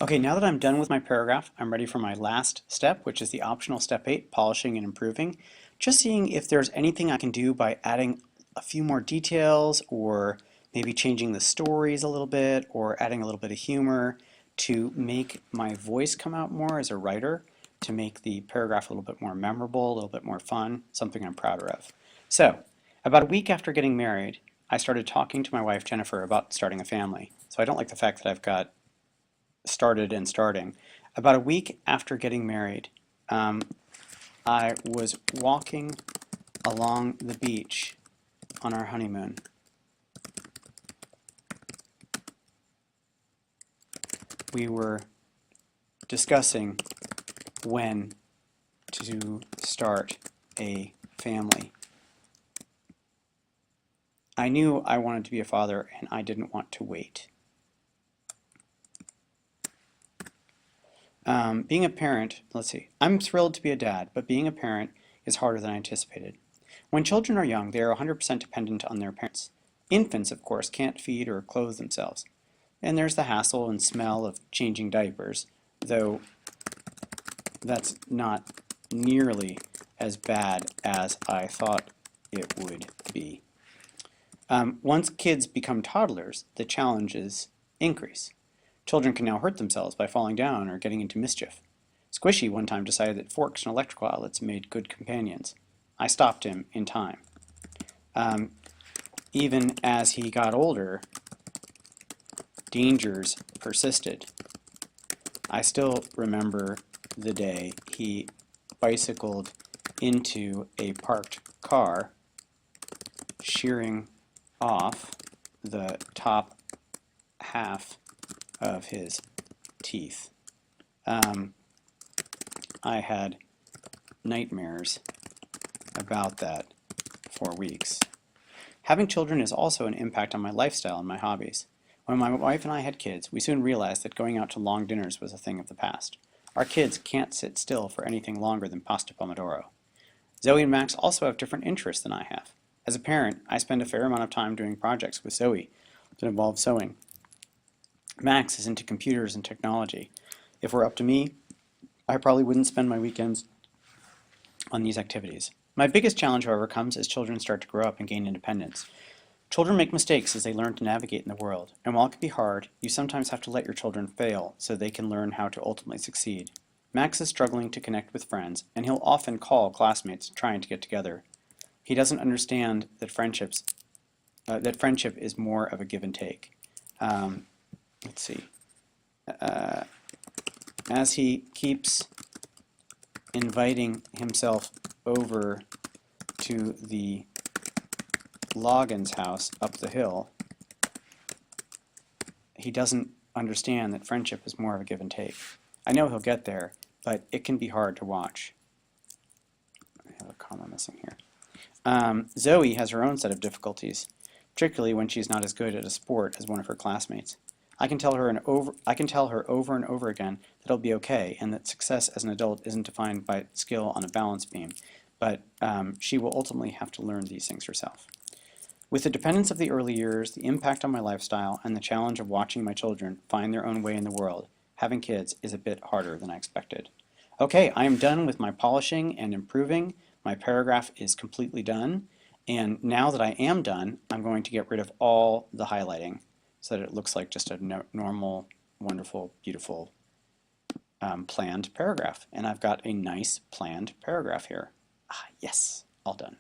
Okay, now that I'm done with my paragraph, I'm ready for my last step, which is the optional step 8, polishing and improving. Just seeing if there's anything I can do by adding a few more details or maybe changing the stories a little bit or adding a little bit of humor to make my voice come out more as a writer, to make the paragraph a little bit more memorable, a little bit more fun, something I'm prouder of. So, about a week after getting married, I started talking to my wife Jennifer about starting a family. So I don't like the fact that I've got started and starting. About a week after getting married, um, I was walking along the beach on our honeymoon. We were discussing when to start a family. I knew I wanted to be a father and I didn't want to wait. Being a parent, let's see, I'm thrilled to be a dad, but being a parent is harder than I anticipated. When children are young, they are 100% dependent on their parents. Infants, of course, can't feed or clothe themselves. And there's the hassle and smell of changing diapers, though that's not nearly as bad as I thought it would be. Once kids become toddlers, the challenges increase. Children can now hurt themselves by falling down or getting into mischief. Squishy one time decided that forks and electrical outlets made good companions. I stopped him in time. Even as he got older, dangers persisted. I still remember the day he bicycled into a parked car, shearing off the top half of his teeth. I had nightmares about that for weeks. Having children is also an impact on my lifestyle and my hobbies. When my wife and I had kids, we soon realized that going out to long dinners was a thing of the past. Our kids can't sit still for anything longer than pasta pomodoro. Zoe and Max also have different interests than I have. As a parent, I spend a fair amount of time doing projects with Zoe that involve sewing. Max is into computers and technology. If it were up to me, I probably wouldn't spend my weekends on these activities. My biggest challenge, however, comes as children start to grow up and gain independence. Children make mistakes as they learn to navigate in the world, and while it can be hard, you sometimes have to let your children fail so they can learn how to ultimately succeed. Max is struggling to connect with friends, and he'll often call classmates trying to get together. He doesn't understand that friendship is more of a give and take. Let's see. As he keeps inviting himself over to the Loggins house up the hill, he doesn't understand that friendship is more of a give and take. I know he'll get there, but it can be hard to watch. I have a comma missing here. Zoe has her own set of difficulties, particularly when she's not as good at a sport as one of her classmates. I can tell her over and over again that it'll be okay and that success as an adult isn't defined by skill on a balance beam, but she will ultimately have to learn these things herself. With the dependence of the early years, the impact on my lifestyle, and the challenge of watching my children find their own way in the world, having kids is a bit harder than I expected. Okay, I am done with my polishing and improving. My paragraph is completely done. And now that I am done, I'm going to get rid of all the highlighting so that it looks like just a normal, wonderful, beautiful planned paragraph. And I've got a nice planned paragraph here. Ah, yes, all done.